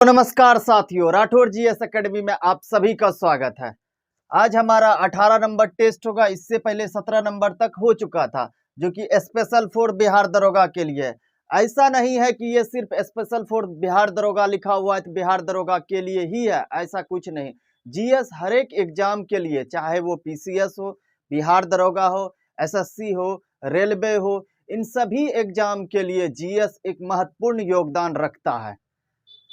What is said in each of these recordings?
तो नमस्कार साथियों, राठौर जीएस एकेडमी में आप सभी का स्वागत है। आज हमारा 18 नंबर टेस्ट होगा। इससे पहले 17 नंबर तक हो चुका था, जो कि स्पेशल फॉर बिहार दरोगा के लिए है। ऐसा नहीं है कि ये सिर्फ स्पेशल फॉर बिहार दरोगा लिखा हुआ है तो बिहार दरोगा के लिए ही है, ऐसा कुछ नहीं। जीएस हर एक एग्जाम के लिए, चाहे वो पीसीएस हो, बिहार दरोगा हो, एसएससी हो, रेलवे हो, इन सभी एग्जाम के लिए जीएस एक महत्वपूर्ण योगदान रखता है।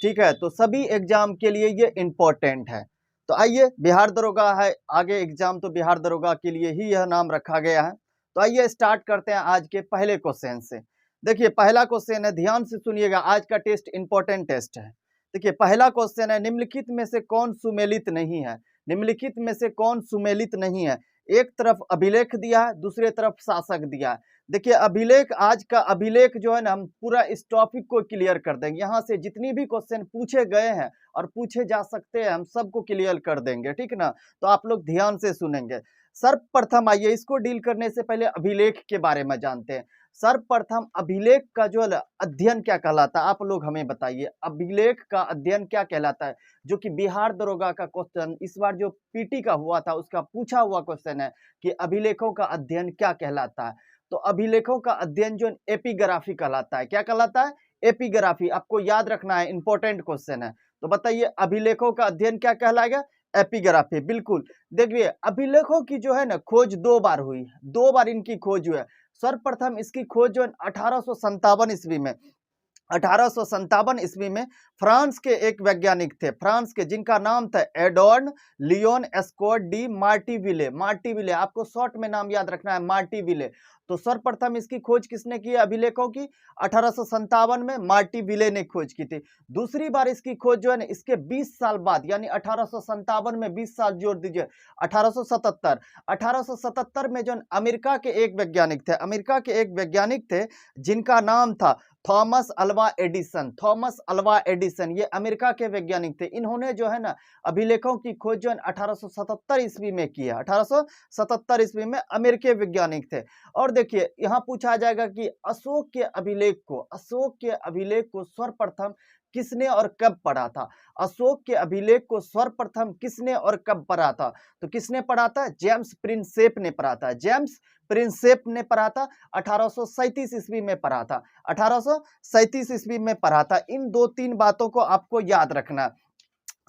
ठीक है, तो सभी एग्जाम के लिए ये इम्पोर्टेंट है। तो आइए, बिहार दरोगा है, आगे एग्जाम तो बिहार दरोगा के लिए ही यह नाम रखा गया है। तो आइए स्टार्ट करते हैं आज के पहले क्वेश्चन से। देखिए, पहला क्वेश्चन है, ध्यान से सुनिएगा, आज का टेस्ट इंपॉर्टेंट टेस्ट है। देखिए, पहला क्वेश्चन है, निम्नलिखित में से कौन सुमेलित नहीं है? निम्नलिखित में से कौन सुमेलित नहीं है? एक तरफ अभिलेख दिया है, दूसरे तरफ शासक दिया है। देखिए, अभिलेख, आज का अभिलेख जो है ना, हम पूरा इस टॉपिक को क्लियर कर देंगे। यहाँ से जितनी भी क्वेश्चन पूछे गए हैं और पूछे जा सकते हैं, हम सबको क्लियर कर देंगे, ठीक ना? तो आप लोग ध्यान से सुनेंगे। सर्वप्रथम आइए, इसको डील करने से पहले अभिलेख के बारे में जानते हैं। सर्वप्रथम अभिलेख का जो अध्ययन क्या कहलाता है, आप लोग हमें बताइए। अभिलेख का अध्ययन क्या कहलाता है? जो कि बिहार दरोगा का क्वेश्चन इस बार जो पीटी का हुआ था, उसका पूछा हुआ क्वेश्चन है कि अभिलेखों का अध्ययन क्या कहलाता है। तो अभिलेखों का अध्ययन जो एपिग्राफी कहलाता है। क्या कहलाता है? एपिग्राफी। आपको याद रखना है, इंपॉर्टेंट क्वेश्चन है। तो बताइए, अभिलेखों का अध्ययन क्या कहलाएगा? एपिग्राफी। बिल्कुल। देखिए, अभिलेखों की जो है ना खोज 2 बार हुई है, 2 बार इनकी खोज हुई है। सर्वप्रथम इसकी खोज जो 1857 ईस्वी में, 1857 ईस्वी में फ्रांस के एक वैज्ञानिक थे, फ्रांस के, जिनका नाम था एडोर्न लियोन एस्कोट डी मार्टिविले। मार्टिविले, आपको शॉर्ट में नाम याद रखना है, मार्टिविले। तो सर्वप्रथम इसकी खोज किसने की है अभिलेखों की? 1857 में मार्टिविले ने खोज की थी। दूसरी बार इसकी खोज जो है ना, इसके 20 साल बाद, यानी 1857 में 20 साल जोड़ दीजिए, 1877। 1877 में जो अमेरिका के एक वैज्ञानिक थे, अमेरिका के एक वैज्ञानिक थे जिनका नाम था Thomas Alva Edison. Thomas Alva Edison, ये अमेरिका के वैज्ञानिक थे। इन्होंने जो है ना अभिलेखों की खोज जो 1877 ईस्वी में की है। 1877 ईस्वी में अमेरिकी वैज्ञानिक थे। और देखिए, यहाँ पूछा जाएगा कि अशोक के अभिलेख को, अशोक के अभिलेख को सर्वप्रथम किसने और कब पढ़ा था? अशोक के अभिलेख को सर्वप्रथम किसने और कब पढ़ा था? तो किसने पढ़ा था? जेम्स प्रिंसेप ने पढ़ा था। जेम्स प्रिंसेप ने पढ़ा था, 1837 ईस्वी में पढ़ा था। 1837 ईस्वी में पढ़ा था। इन 2-3 बातों को आपको याद रखना।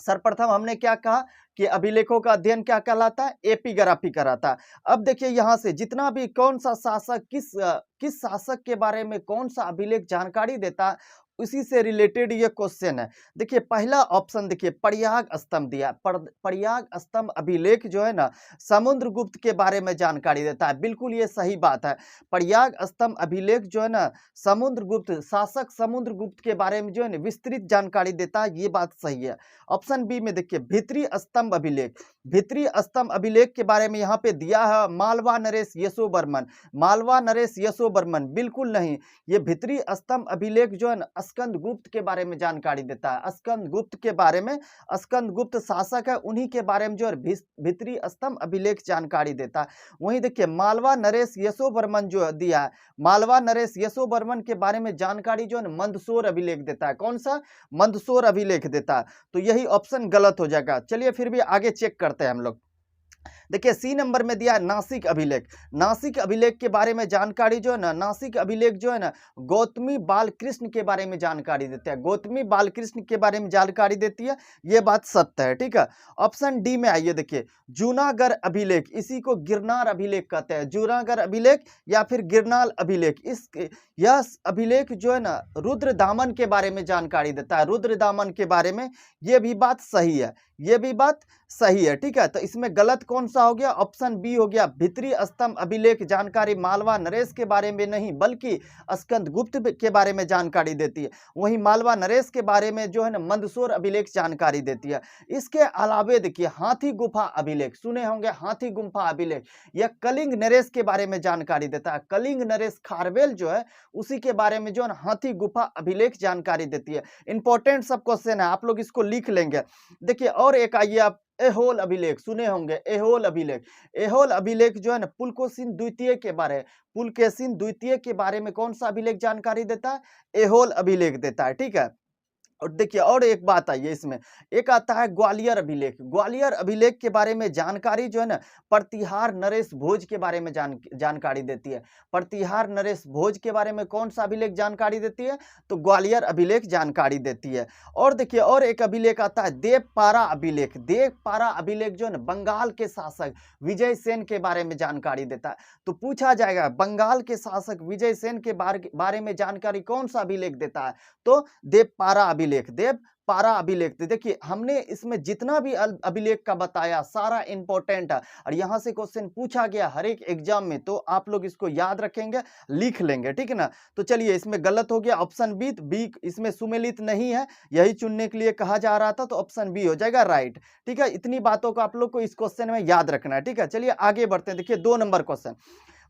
सर्वप्रथम हमने क्या कहा कि अभिलेखों का अध्ययन क्या कहलाता है? एपिग्राफी कहलाता है। अब देखिए, यहाँ से जितना भी कौन सा शासक किस शासक के बारे में कौन सा अभिलेख जानकारी देता है, उसी से रिलेटेड ये क्वेश्चन है। देखिए, पहला ऑप्शन देखिए, प्रयाग स्तंभ दिया। प्रयाग स्तंभ अभिलेख जो है ना, समुद्रगुप्त के बारे में जानकारी देता है। बिल्कुल ये सही बात है। प्रयाग स्तंभ अभिलेख जो है ना, समुद्रगुप्त, शासक समुद्रगुप्त के बारे में जो है ना विस्तृत जानकारी देता है, ये बात सही है। ऑप्शन बी में देखिए, भित्री स्तंभ अभिलेख। भित्री स्तंभ अभिलेख के बारे में यहाँ पे दिया है मालवा नरेश यशोवर्मन। मालवा नरेश यशोवर्मन, बिल्कुल नहीं। ये भित्री स्तंभ अभिलेख जो है ना, स्कंद गुप्त के बारे में जानकारी देता है। स्कंद गुप्त के बारे में, स्कंद गुप्त शासक है, उन्हीं के बारे में जो है भित्री स्तंभ अभिलेख जानकारी देता है। वहीं देखिए, मालवा नरेश यशोवर्मन जो दिया है, मालवा नरेश यशोवर्मन के बारे में जानकारी जो है मंदसौर अभिलेख देता है। कौन सा? मंदसौर अभिलेख देता है। तो यही ऑप्शन गलत हो जाएगा। चलिए फिर भी आगे चेक करते हैं हम लोग। देखिए, सी नंबर में दिया है नासिक अभिलेख। नासिक अभिलेख के बारे में जानकारी जो है ना, नासिक अभिलेख जो है ना, गौतमी बालकृष्ण के बारे में जानकारी देते हैं। गौतमी बालकृष्ण के बारे में जानकारी देती है, ये बात सत्य है। ठीक है। ऑप्शन डी में आइए, देखिए, जूनागढ़ अभिलेख, इसी को गिरनार अभिलेख कहते हैं। जूनागढ़ अभिलेख या फिर गिरनार अभिलेख, इस यह अभिलेख जो है ना रुद्रदामन के बारे में जानकारी देता है। रुद्रदामन के बारे में, ये भी बात सही है, ये भी बात सही है। ठीक है। तो इसमें गलत कौन सा हो गया? ऑप्शन बी हो गया। भित्री स्तंभ अभिलेख जानकारी मालवा नरेश के बारे में नहीं, बल्कि स्कंद गुप्त के बारे में जानकारी देती है। वहीं मालवा नरेश के बारे में जो है ना मंदसौर अभिलेख जानकारी देती है। इसके अलावे देखिए, हाथी गुफा अभिलेख सुने होंगे, हाथी गुफा अभिलेख, यह कलिंग नरेश के बारे में जानकारी देता है। कलिंग नरेश खारवेल जो है, उसी के बारे में जो है हाथी गुफा अभिलेख जानकारी देती है। इंपॉर्टेंट सब क्वेश्चन है, आप लोग इसको लिख लेंगे। देखिए, और एक आइए, आप एहोल अभिलेख सुने होंगे। एहोल अभिलेख, एहोल अभिलेख जो है ना पुलकेशिन द्वितीय के बारे, पुलकेशिन द्वितीय के बारे में कौन सा अभिलेख जानकारी देता है? एहोल अभिलेख देता है। ठीक है। और देखिए और एक बात आई है इसमें, एक आता है ग्वालियर अभिलेख। ग्वालियर अभिलेख के बारे में जानकारी जो है ना प्रतिहार नरेश भोज के बारे में जानकारी देती है। प्रतिहार नरेश भोज के बारे में कौन सा अभिलेख जानकारी देती है? तो ग्वालियर अभिलेख जानकारी देती है। और देखिए और एक अभिलेख आता है देवपारा अभिलेख। देवपारा अभिलेख जो है ना बंगाल के शासक विजय सेन के बारे में जानकारी देता है। तो पूछा जाएगा बंगाल के शासक विजय सेन के बारे में जानकारी कौन सा अभिलेख देता है? तो देवपारा अभिलेख। देवपारा अभिलेख। देखिए हमने इसमें जितना भी अभिलेख का बताया सारा इंपॉर्टेंट है और यहां से क्वेश्चन पूछा गया हर एक एग्जाम में, तो आप लोग इसको याद रखेंगे, लिख लेंगे, ठीक है ना। तो चलिए इसमें गलत हो गया ऑप्शन बी, इसमें सुमेलित नहीं है, यही चुनने के लिए कहा जा रहा था, तो ऑप्शन बी हो जाएगा राइट। ठीक है, इतनी बातों को आप लोग को इस क्वेश्चन में याद रखना है। ठीक है, चलिए आगे बढ़ते हैं। देखिए 2 नंबर क्वेश्चन,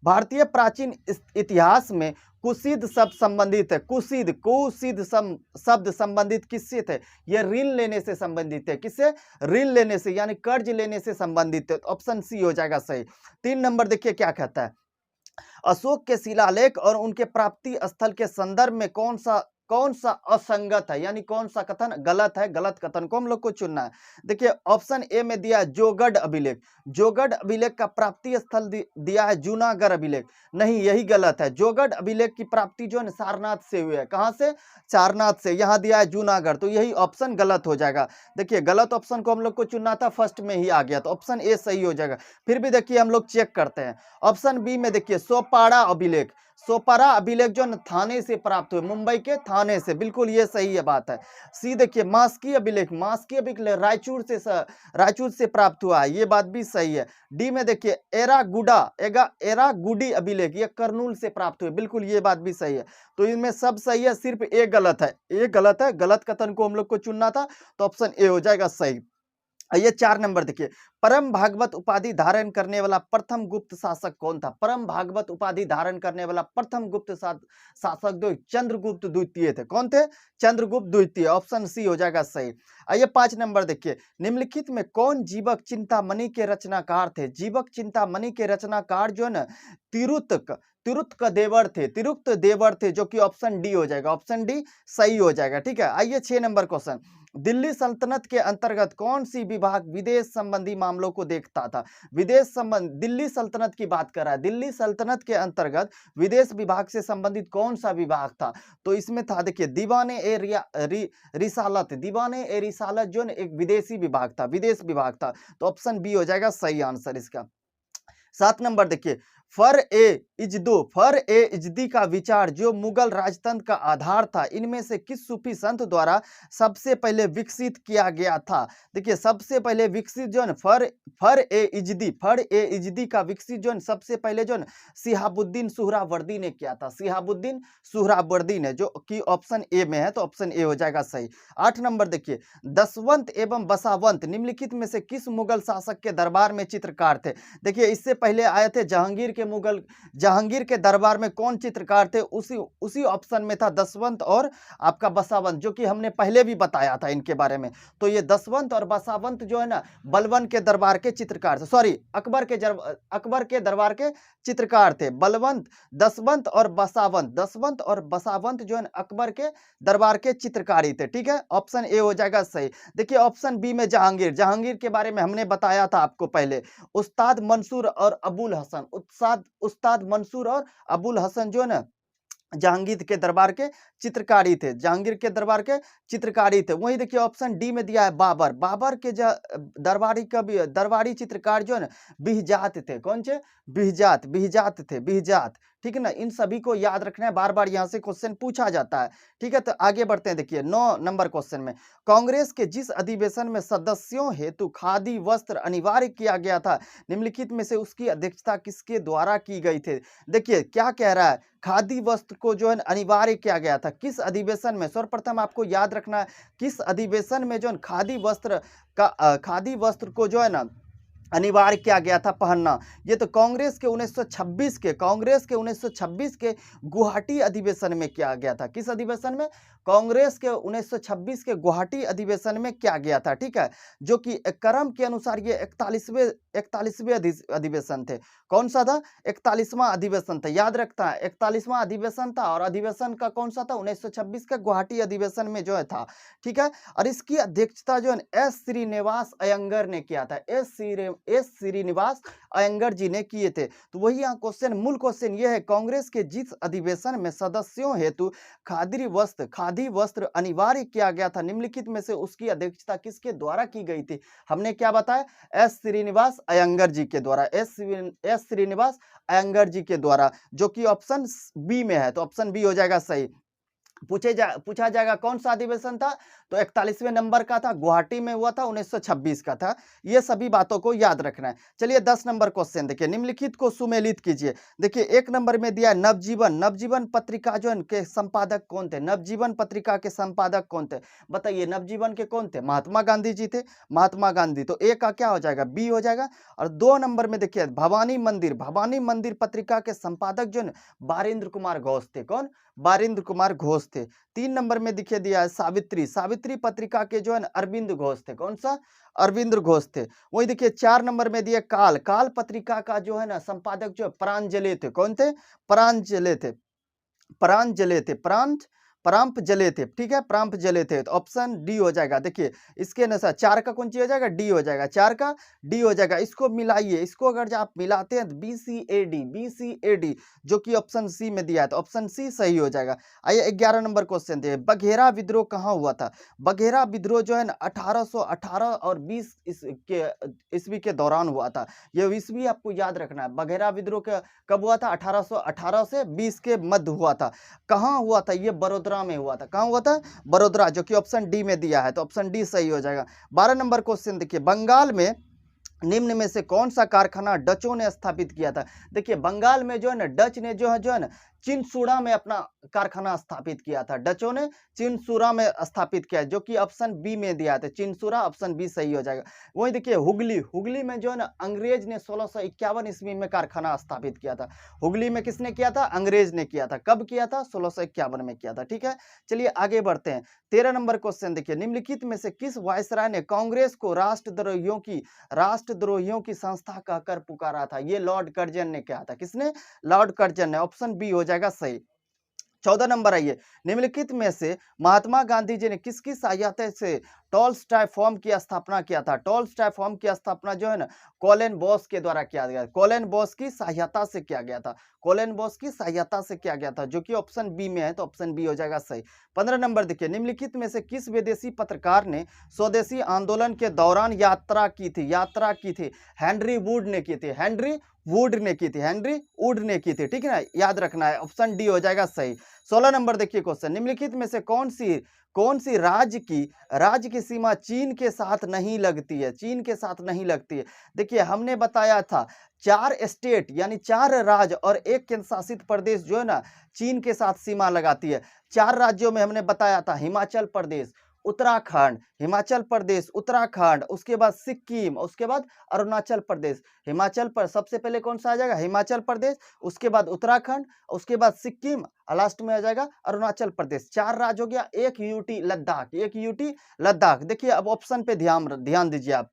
भारतीय प्राचीन इतिहास में कुशीद शब्द संबंधित है। कुशीद शब्द संबंधित किससे थे? ये ऋण लेने से संबंधित है। किससे? ऋण लेने से, यानी कर्ज लेने से संबंधित है। ऑप्शन सी हो जाएगा सही। 3 नंबर देखिए क्या कहता है, अशोक के शिलालेख और उनके प्राप्ति स्थल के संदर्भ में कौन सा असंगत है, यानी कौन सा कथन गलत है? गलत कथन को हम लोग को चुनना है। देखिए ऑप्शन ए में दिया है जोगढ़ अभिलेख। जोगढ़ अभिलेख का प्राप्ति स्थल दिया है जूनागढ़ अभिलेख। नहीं, यही गलत है। जोगढ़ अभिलेख की प्राप्ति जो है सारनाथ से हुई है। कहां से? सारनाथ से। यहां दिया है जूनागढ़, तो यही ऑप्शन गलत हो जाएगा। देखिए गलत ऑप्शन को हम लोग को चुनना था, फर्स्ट में ही आ गया, तो ऑप्शन ए सही हो जाएगा। फिर भी देखिए हम लोग चेक करते हैं। ऑप्शन बी में देखिए सोपारा अभिलेख। सोपारा अभिलेख जो थाने से प्राप्त हुए, मुंबई के थाने से, बिल्कुल ये सही है बात है। सी देखिए मास्की अभिलेख। मास्की अभिलेख रायचूर से प्राप्त हुआ है, ये बात भी सही है। डी में देखिए एरागुडी अभिलेख, ये करनूल से प्राप्त हुए, बिल्कुल ये बात भी सही है। तो इनमें सब सही है, सिर्फ ए गलत है। ए गलत है, गलत कथन को हम लोग को चुनना था, तो ऑप्शन ए हो जाएगा सही। ये 4 नंबर देखिए, परम भागवत उपाधि धारण करने वाला प्रथम गुप्त शासक कौन था? परम भागवत उपाधि धारण करने वाला प्रथम गुप्त शासक जो चंद्रगुप्त द्वितीय थे। कौन थे? चंद्रगुप्त द्वितीय। ऑप्शन सी हो जाएगा सही। आइए 5 नंबर देखिए, निम्नलिखित में कौन जीवक चिंतामणि के रचनाकार थे? जीवक चिंतामणि के रचनाकार जो है ना तिरुत्क देवर थे। तिरुक्त देवर थे, जो कि ऑप्शन डी हो जाएगा। ऑप्शन डी सही हो जाएगा। ठीक है, आइए 6 नंबर क्वेश्चन, दिल्ली सल्तनत के अंतर्गत कौन सी विभाग विदेश संबंधी मामलों को देखता था? विदेश संबंध, दिल्ली सल्तनत की बात कर रहा है। दिल्ली सल्तनत के अंतर्गत विदेश विभाग से संबंधित कौन सा विभाग था? तो इसमें था देखिए दीवाने ए रिसालत। दीवाने ए रिसालत जो एक विदेशी विभाग था, विदेश विभाग था, तो ऑप्शन बी हो जाएगा सही आंसर इसका। 7 नंबर देखिए, फर ए इजदी का विचार जो मुगल राजतंत्र का आधार था, इनमें से किस सूफी संत द्वारा सबसे पहले विकसित किया गया था? देखिए सबसे पहले विकसित जो है फर ए इजदी का विकसित जो है सबसे पहले जो है सिहाबुद्दीन सुहरावर्दी ने किया था। सिहाबुद्दीन सुहरावर्दी ने, जो कि ऑप्शन ए में है, तो ऑप्शन ए हो जाएगा सही। 8 नंबर देखिए, दसवंत एवं बसावंत निम्नलिखित में से किस मुगल शासक के दरबार में चित्रकार थे? देखिए इससे पहले आए थे जहांगीर के दरबार में कौन चित्रकार थे? उसी ऑप्शन में था दसवंत और आपका बसावंत, जो कि हमने पहले भी बताया था इनके बारे में। तो ये दसवंत और बसावंत जो है ना बलबन के दरबार के चित्रकार थे, सॉरी अकबर के दरबार के चित्रकार थे। दसवंत और बसावंत जो है अकबर के दरबार के चित्रकारी थे। ठीक है, ऑप्शन ए हो जाएगा सही। देखिए ऑप्शन बी में जहांगीर के बारे में हमने बताया था आपको पहले। उस्ताद मंसूर और अबुल हसन जो है ना जहांगीर के दरबार के चित्रकारी थे। वही देखिए ऑप्शन डी में दिया है बाबर के दरबारी चित्रकार जो है ना बिहजात थे। कौन से? बिहजात थे। ठीक है ना, इन सभी को याद रखना है, बार बार यहाँ से क्वेश्चन पूछा जाता है। ठीक है, तो आगे बढ़ते हैं। देखिए 9 नंबर क्वेश्चन में, कांग्रेस के जिस अधिवेशन में सदस्यों हेतु खादी वस्त्र अनिवार्य किया गया था, निम्नलिखित में से उसकी अध्यक्षता किसके द्वारा की गई थी? देखिए क्या कह रहा है, खादी वस्त्र को जो है अनिवार्य किया गया था। किस अधिवेशन में? सर्वप्रथम आपको याद रखना है किस अधिवेशन में जो खादी वस्त्र को जो है ना अनिवार्य किया गया था पहनना। ये तो कांग्रेस के 1926 के गुवाहाटी अधिवेशन में किया गया था। किस अधिवेशन में? कांग्रेस के 1926 के गुवाहाटी अधिवेशन में किया गया था, ठीक है, जो कि क्रम के अनुसार ये 41वें अधिवेशन थे। कौन सा था? 41वां अधिवेशन था, याद रखता है, 41वां अधिवेशन था। और अधिवेशन का कौन सा था? 1926 का गुवाहाटी अधिवेशन में जो है था, ठीक है। और इसकी अध्यक्षता जो है एस श्रीनिवास अयंगर ने किया था। एस श्रीनिवास अयंगर जी ने किए थे। तो वही यहाँ क्वेश्चन, मूल क्वेश्चन ये है, कांग्रेस के जिस अधिवेशन में सदस्यों हेतु खादी वस्त्र अनिवार्य किया गया था, निम्नलिखित में से उसकी अध्यक्षता किसके द्वारा की गई थी? हमने क्या बताया? एस श्रीनिवास अयंगर जी के द्वारा, एस श्रीनिवास अयंगर जी के द्वारा, जो कि ऑप्शन बी में है। तो ऑप्शन बी हो जाएगा सही। पूछा जाएगा कौन सा अधिवेशन था? तो 41वें नंबर का था, गुवाहाटी में हुआ था, 1926 का था। ये सभी बातों को याद रखना है। चलिए 10 नंबर क्वेश्चन देखिए, निम्नलिखित को सुमेलित कीजिए। देखिए 1 नंबर में दिया नवजीवन। नवजीवन पत्रिका जो के संपादक कौन थे? नवजीवन पत्रिका के संपादक कौन थे? बताइए, नवजीवन के कौन थे? महात्मा गांधी जी थे, महात्मा गांधी। तो ए का क्या हो जाएगा? बी हो जाएगा। और 2 नंबर में देखिए भवानी मंदिर पत्रिका के संपादक जो बारिंद्र कुमार घोष थे। कौन? बारिंद्र कुमार घोष थे। 3 नंबर में दिखे दिया है सावित्री पत्रिका के जो है अरविंद घोष थे। कौन सा? अरविंद घोष थे। वही देखिए 4 नंबर में दिए काल पत्रिका का जो है ना संपादक जो प्रांजले थे। कौन थे? प्रांप जले थे, ठीक है, प्रांप जले थे। तो ऑप्शन डी हो जाएगा। देखिए इसके अनुसार 4 का कौन सी हो जाएगा? डी हो जाएगा। 4 का डी हो जाएगा। इसको मिलाइए, इसको अगर आप मिलाते हैं तो BCAD जो कि ऑप्शन सी में दिया है, तो ऑप्शन सी सही हो जाएगा। आइए 11 नंबर क्वेश्चन थे, बघेरा विद्रोह कहाँ हुआ था? बघेरा विद्रोह जो है ना 1818 और 20 ईस्वी के दौरान हुआ था। ये ईस्वी आपको याद रखना है। बघेरा विद्रोह कब हुआ था? 1818 से 20 के मध्य हुआ था। कहाँ हुआ था? ये बड़ोदरा में हुआ था। कहाँ हुआ था? बड़ोदरा, जो कि ऑप्शन डी में दिया है। तो ऑप्शन डी सही हो जाएगा। 12 नंबर क्वेश्चन देखिए, बंगाल में निम्न में से कौन सा कारखाना डचों ने स्थापित किया था? देखिए बंगाल में जो है ना डच ने जो है ना चिनसुरा में अपना कारखाना स्थापित किया था। डचों ने चिनसुरा में स्थापित किया, जो कि ऑप्शन बी में दिया था। चिनसुरा, ऑप्शन बी सही हो जाएगा। वही देखिए हुगली में जो है ना अंग्रेज ने 1651 ईस्वी में कारखाना स्थापित किया था। हुगली में किसने किया था? अंग्रेज ने किया था। कब किया था? 1651 में किया था, ठीक है। चलिए आगे बढ़ते हैं। 13 नंबर क्वेश्चन देखिए, निम्नलिखित में से किस वायसराय ने कांग्रेस को राष्ट्रद्रोहियों की संस्था कहकर पुकारा था? ये लॉर्ड कर्जन ने कहा था। किसने? लॉर्ड कर्जन ने। ऑप्शन बी हो जाएगा सही। 14 नंबर आइए, निम्नलिखित में से महात्मा गांधी जी ने किसकी सहायता से टॉलस्टॉय फॉर्म की स्थापना किया था? टॉलस्टॉय फॉर्म की स्थापना जो है ना कॉलेन बॉस के द्वारा किया गया। कॉलेन बॉस की सहायता से किया गया था। कॉलेन बॉस की सहायता से किया गया था, जो कि ऑप्शन बी में है। तो ऑप्शन बी हो जाएगा सही। 15 नंबर देखिए, निम्नलिखित में से किस विदेशी पत्रकार ने स्वदेशी आंदोलन के दौरान यात्रा की थी? हेनरी वुड ने की थी। हेनरी वुड ने की थी, ठीक है ना, याद रखना है। ऑप्शन डी हो जाएगा सही। 16 नंबर देखिए क्वेश्चन, निम्नलिखित में से कौन सी राज्य की सीमा चीन के साथ नहीं लगती है? देखिए हमने बताया था 4 स्टेट यानी 4 राज्य और एक केंद्र शासित प्रदेश जो है ना चीन के साथ सीमा लगाती है। 4 राज्यों में हमने बताया था हिमाचल प्रदेश, उत्तराखंड, उसके बाद सिक्किम, उसके बाद अरुणाचल प्रदेश। हिमाचल पर सबसे पहले कौन सा आ जाएगा? हिमाचल प्रदेश, उसके बाद उत्तराखंड, उसके बाद सिक्किम, लास्ट में आ जाएगा अरुणाचल प्रदेश। 4 राज्य हो गया। एक यूटी लद्दाख। देखिए अब ऑप्शन पे ध्यान दीजिए आप।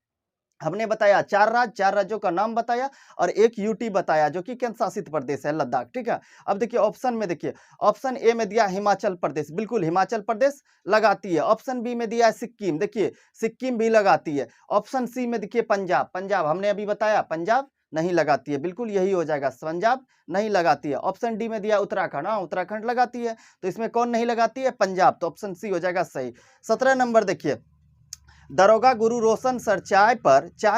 हमने बताया 4 राज्यों का नाम बताया और एक यूटी बताया, जो कि केंद्र शासित प्रदेश है लद्दाख, ठीक है। अब देखिए ऑप्शन में देखिए, ऑप्शन ए में दिया हिमाचल प्रदेश, बिल्कुल हिमाचल प्रदेश लगाती है। ऑप्शन बी में दिया है सिक्किम, देखिए सिक्किम भी लगाती है। ऑप्शन सी में देखिए पंजाब हमने अभी बताया पंजाब नहीं लगाती है, बिल्कुल यही हो जाएगा, पंजाब नहीं लगाती है। ऑप्शन डी में दिया उत्तराखंड, उत्तराखंड लगाती है। तो इसमें कौन नहीं लगाती है? पंजाब। तो ऑप्शन सी हो जाएगा सही। 17 नंबर देखिए, दरोगा गुरु रोशन सर चाय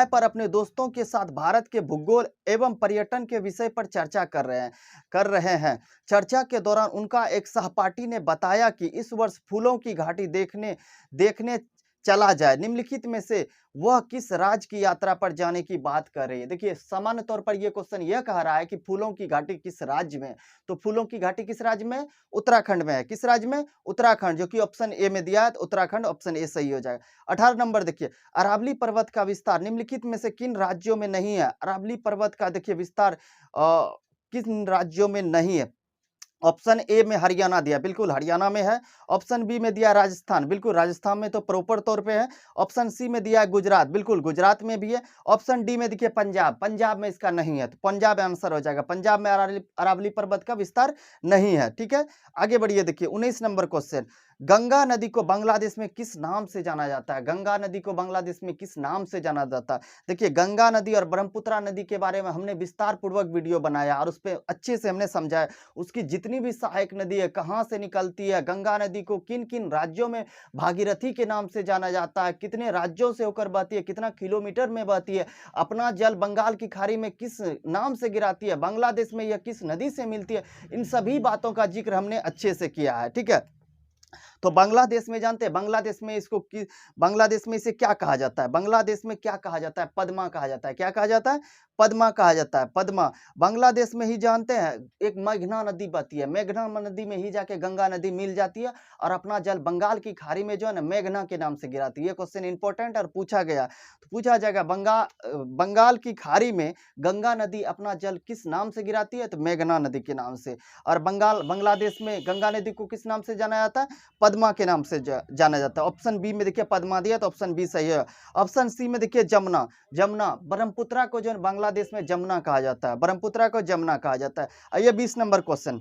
पर अपने दोस्तों के साथ भारत के भूगोल एवं पर्यटन के विषय पर चर्चा कर रहे हैं। चर्चा के दौरान उनका एक सहपाठी ने बताया कि इस वर्ष फूलों की घाटी देखने चला जाए, निम्नलिखित में से वह किस राज्य की यात्रा पर जाने की बात कर रही है। देखिए सामान्य तौर पर यह क्वेश्चन यह कह रहा है कि फूलों की घाटी किस राज्य में है, तो फूलों की घाटी किस राज्य में, उत्तराखंड में है। किस राज्य में, उत्तराखंड, जो कि ऑप्शन ए में दिया है, तो उत्तराखंड ऑप्शन ए सही हो जाएगा। 18 नंबर देखिए, अरावली पर्वत का विस्तार निम्नलिखित में से किन राज्यों में नहीं है। अरावली पर्वत का देखिए विस्तार किन राज्यों में नहीं है। ऑप्शन ए में हरियाणा दिया, बिल्कुल हरियाणा में है। ऑप्शन बी में दिया राजस्थान, बिल्कुल राजस्थान में तो प्रॉपर तौर पे है। ऑप्शन सी में दिया है गुजरात, बिल्कुल गुजरात में भी है। ऑप्शन डी में देखिए पंजाब, पंजाब में इसका नहीं है, तो पंजाब आंसर हो जाएगा। पंजाब में अरावली पर्वत का विस्तार नहीं है। ठीक है, आगे बढ़िए। देखिए 19 नंबर क्वेश्चन, गंगा नदी को बांग्लादेश में किस नाम से जाना जाता है। गंगा नदी को बांग्लादेश में किस नाम से जाना जाता है। देखिए गंगा नदी और ब्रह्मपुत्रा नदी के बारे में हमने विस्तार पूर्वक वीडियो बनाया और उस पर अच्छे से हमने समझाया उसकी जितनी भी सहायक नदी है, कहाँ से निकलती है, गंगा नदी को किन किन राज्यों में भागीरथी के नाम से जाना जाता है, कितने राज्यों से होकर बहती है, कितना किलोमीटर में बहती है, अपना जल बंगाल की खाड़ी में किस नाम से गिराती है, बांग्लादेश में यह किस नदी से मिलती है, इन सभी बातों का जिक्र हमने अच्छे से किया है। ठीक है, तो बांग्लादेश में जानते हैं बांग्लादेश में बांग्लादेश में इसे क्या कहा जाता है। बांग्लादेश में क्या कहा जाता है, पद्मा कहा जाता है। क्या कहा जाता है, पद्मा कहा जाता है। पद्मा बांग्लादेश में ही जानते हैं एक मेघना नदी बहती है, मेघना नदी में ही जाके गंगा नदी मिल जाती है और अपना जल बंगाल की खाड़ी में जो है ना मेघना के नाम से गिराती है। ये क्वेश्चन इंपॉर्टेंट और पूछा गया, तो पूछा जाएगा बंगाल की खाड़ी में गंगा नदी अपना जल किस नाम से गिराती है, तो मेघना नदी के नाम से। और बांग्लादेश में गंगा नदी को किस नाम से जाना जाता है, पद्मा के नाम से जाना जाता है। ऑप्शन बी में देखिए पद्मा दिया, तो ऑप्शन बी सही है। ऑप्शन सी में देखिए जमुना, जमुना ब्रह्मपुत्रा को जो है बांग्लादेश में जमुना कहा जाता है, ब्रह्मपुत्रा को जमुना कहा जाता है। आइए 20 नंबर क्वेश्चन,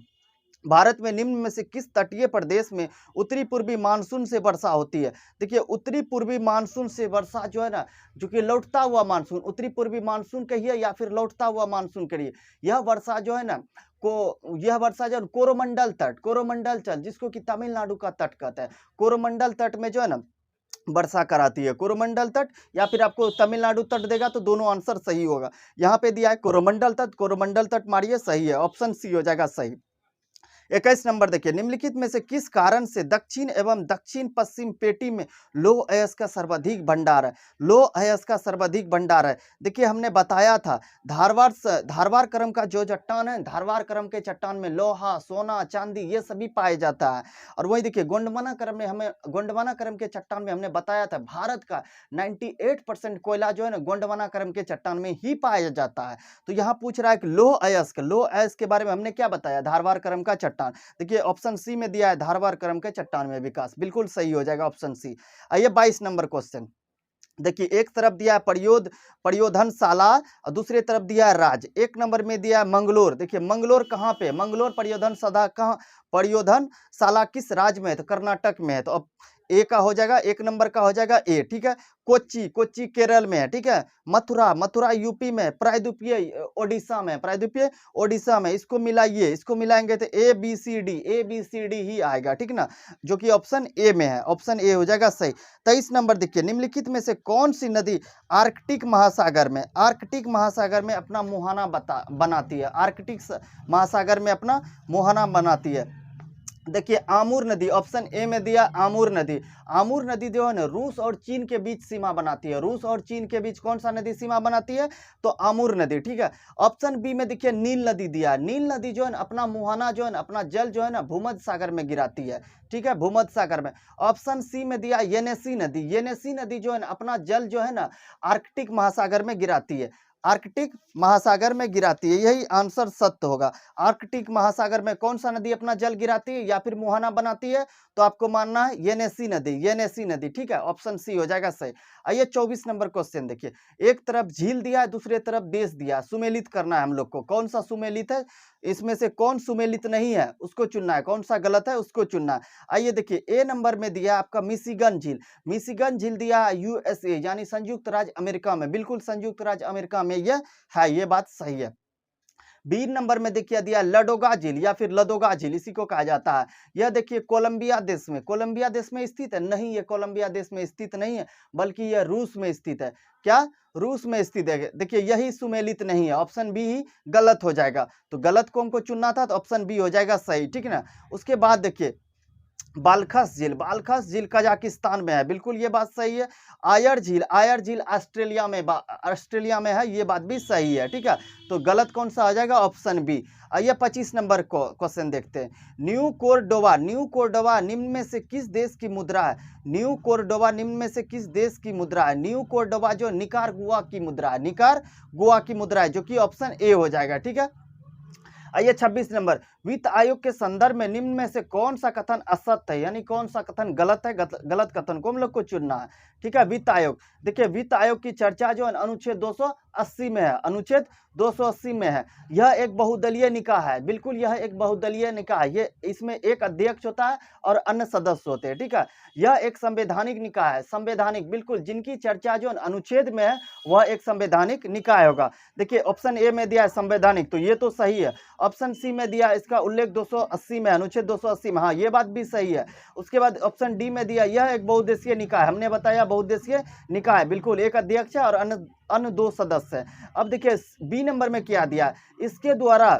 भारत में निम्न में से किस तटीय प्रदेश में उत्तरी पूर्वी मानसून से वर्षा होती है। देखिए उत्तरी पूर्वी मानसून से वर्षा जो है ना, जो कि लौटता हुआ मानसून, उत्तरी पूर्वी मानसून कहिए या फिर लौटता हुआ मानसून करिए, यह वर्षा जो है ना यह वर्षा जो कोरोमंडल तट जिसको कि तमिलनाडु का तट कहता है, कोरोमंडल तट में जो है ना वर्षा कराती है। कोरोमंडल तट या फिर आपको तमिलनाडु तट देगा तो दोनों आंसर सही होगा। यहाँ पे दिया है कोरोमंडल तट, कोरोमंडल तट मारिए, सही है, ऑप्शन सी हो जाएगा सही। 21 नंबर देखिए, निम्नलिखित में से किस कारण से दक्षिण एवं दक्षिण पश्चिम पेटी में लौह अयस्क का सर्वाधिक भंडार है। लौह अयस्क का सर्वाधिक भंडार है। देखिए हमने बताया था धारवाड़ क्रम का जो चट्टान है, धारवाड़ क्रम के चट्टान में लोहा, सोना, चांदी ये सभी पाए जाता है। और वही देखिए गोंडवाना क्रम के चट्टान में हमने बताया था भारत का 98% कोयला जो है ना गोंडवाना क्रम के चट्टान में ही पाया जाता है। तो यहाँ पूछ रहा है कि लौह अयस्क के बारे में हमने क्या बताया, धारवाड़ क्रम का चट्टान। देखिए ऑप्शन सी में दिया है धारवाड़ क्रम के चट्टान में विकास, बिल्कुल सही हो जाएगा ऑप्शन सी। आइए 22 नंबर क्वेश्चन, देखिए एक तरफ दिया है परियोधनशाला और दूसरे तरफ दिया है राज। एक नंबर में दिया है मंगलोर। देखिए मंगलोर कहाँ पे, मंगलोर परियोधनशाला किस राज्य में है, तो कर्नाटक में है। तो अब ए का हो जाएगा, एक नंबर का हो जाएगा ए। ठीक है, कोच्चि केरल में है। ठीक है, मथुरा यूपी में, प्रायद्वीपीय ओडिशा में। इसको मिलाएंगे तो ए बी सी डी ही आएगा। ठीक ना, जो कि ऑप्शन ए में है, ऑप्शन ए हो जाएगा सही। 23 नंबर देखिए, निम्नलिखित में से कौन सी नदी आर्कटिक महासागर में अपना मुहाना बनाती है। आर्कटिक महासागर में अपना मुहाना बनाती है। देखिए आमूर नदी, ऑप्शन ए में दिया आमूर नदी जो है ना रूस और चीन के बीच सीमा बनाती है। रूस और चीन के बीच कौन सा नदी सीमा बनाती है, तो आमूर नदी। ठीक है, ऑप्शन बी में देखिए नील नदी दिया। नील नदी जो है ना अपना मुहाना जो है ना अपना जल जो है ना भूमध्य सागर में गिराती है। ठीक है, भूमध्य सागर में। ऑप्शन सी में दिया येनेसी नदी जो है ना अपना जल जो है ना आर्कटिक महासागर में गिराती है। यही आंसर सत्य होगा। आर्कटिक महासागर में कौन सा नदी अपना जल गिराती है या फिर मुहाना बनाती है, तो आपको मानना है येनेसी नदी। ठीक है, ऑप्शन सी हो जाएगा सही। आइए 24 नंबर क्वेश्चन देखिए, एक तरफ झील दिया है, दूसरे तरफ देश दिया, सुमेलित करना है हम लोग को। कौन सा सुमेलित है, इसमें से कौन सुमेलित नहीं है उसको चुनना है, कौन सा गलत है उसको चुनना है। आइए देखिए ए नंबर में दिया आपका मिशिगन झील दिया यूएसए यानी संयुक्त राज्य अमेरिका में, बिल्कुल संयुक्त राज्य अमेरिका में यह है, ये बात सही है। बी नंबर में देखिए दिया लडोगा झील या फिर लदोगा झील, इसी को कहा जाता है। यह देखिए कोलंबिया देश में स्थित है। नहीं, ये कोलंबिया देश में स्थित नहीं है, बल्कि यह रूस में स्थित है। क्या, रूस में स्थित है। देखिए यही सुमेलित नहीं है, ऑप्शन बी ही गलत हो जाएगा। तो गलत को हमको चुनना था, तो ऑप्शन बी हो जाएगा सही। ठीक है ना, उसके बाद देखिए बालखस झील कजाकिस्तान में है, बिल्कुल ये बात सही है। आयर झील ऑस्ट्रेलिया में है, ये बात भी सही है, ठीक है। तो गलत कौन सा आ जाएगा, ऑप्शन बी। आइए 25 नंबर को क्वेश्चन देखते हैं। न्यू कोर्डोवा निम्न में से किस देश की मुद्रा है? न्यू कोर्डोवा निम्न में से किस देश की मुद्रा है? न्यू कोर्डोवा जो निकारागुआ की मुद्रा है, निकारागुआ की मुद्रा है, जो कि ऑप्शन ए हो जाएगा, ठीक है। आइए 26 नंबर, वित्त आयोग के संदर्भ में निम्न में से कौन सा कथन असत्य है, यानी कौन सा कथन गलत है, गलत कथन को हम लोग को चुनना है, ठीक है। वित्त आयोग, देखिए वित्त आयोग की चर्चा जो है अनुच्छेद 280 में है, अनुच्छेद 280 में है। यह एक बहुदलीय निकाय है, बिल्कुल यह एक बहुदलीय निकाय है। ये इसमें एक अध्यक्ष होता है और अन्य सदस्य होते हैं, ठीक है। यह एक संवैधानिक निकाय है, संवैधानिक, बिल्कुल जिनकी चर्चा जो अनुच्छेद में है वह एक संवैधानिक निकाय होगा। देखिए ऑप्शन ए में दिया है संवैधानिक, तो ये तो सही है। ऑप्शन सी में दिया इसका उल्लेख 280 में, अनुच्छेद 280 में, हाँ ये बात भी सही है। उसके बाद ऑप्शन डी में दिया यह एक बहुउद्देशीय निकाय, हमने बताया बहुउद्देशीय निकाय, बिल्कुल एक अध्यक्ष है और अन्य 2 सदस्य है। अब देखिए बी नंबर में क्या दिया, इसके द्वारा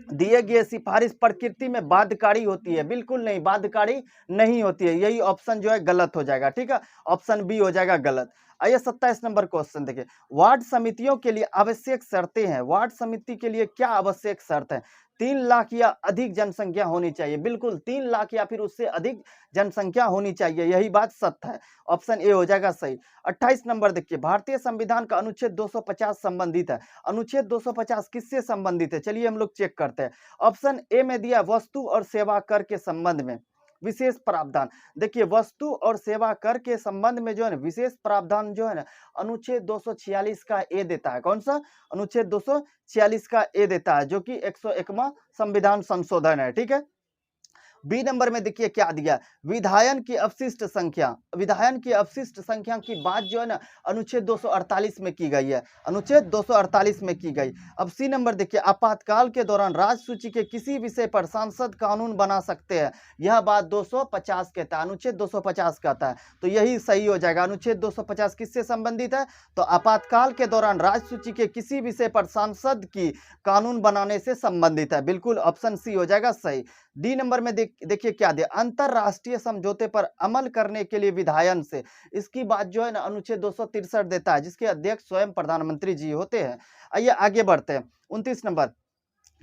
दिए गए सिफारिश प्रकृति में बाध्यकारी होती है, बिल्कुल नहीं, बाध्यकारी नहीं होती है, यही ऑप्शन जो है गलत हो जाएगा, ठीक है। ऑप्शन बी हो जाएगा गलत। आइए 27 नंबर क्वेश्चन देखिए, वार्ड समितियों के लिए आवश्यक शर्तें हैं। वार्ड समिति के लिए क्या आवश्यक शर्त है? 3 लाख या अधिक जनसंख्या होनी चाहिए, बिल्कुल 3 लाख या फिर उससे अधिक जनसंख्या होनी चाहिए, यही बात सत्य है, ऑप्शन ए हो जाएगा सही। 28 नंबर देखिए, भारतीय संविधान का अनुच्छेद 250 संबंधित है। अनुच्छेद 250 किससे संबंधित है, चलिए हम लोग चेक करते हैं। ऑप्शन ए में दिया वस्तु और सेवा कर के संबंध में विशेष प्रावधान। देखिए वस्तु और सेवा कर के संबंध में जो है ना विशेष प्रावधान जो है ना अनुच्छेद 246 का ए देता है। कौन सा? अनुच्छेद 246 का ए देता है, जो कि 101वां संविधान संशोधन है, ठीक है। बी नंबर में देखिए क्या दिया, विधायन की अवशिष्ट संख्या, विधायन की अवशिष्ट संख्या की बात जो है ना अनुच्छेद 248 में की गई है, अनुच्छेद 248 में की गई। अब सी नंबर देखिए, आपातकाल के दौरान राज्य सूची के किसी विषय पर सांसद कानून बना सकते हैं, यह बात 250 कहता है, अनुच्छेद 250 कहता है, तो यही सही हो जाएगा। अनुच्छेद 250 किससे संबंधित है? तो आपातकाल के दौरान राज्य सूची के किसी विषय पर सांसद की कानून बनाने से संबंधित है, बिल्कुल ऑप्शन सी हो जाएगा सही। डी नंबर में देखिए क्या दिया, अंतरराष्ट्रीय समझौते पर अमल करने के लिए विधायन से, इसकी बात जो है ना अनुच्छेद 263 देता है, जिसके अध्यक्ष स्वयं प्रधानमंत्री जी होते हैं। आइए आगे बढ़ते हैं। 29 नंबर,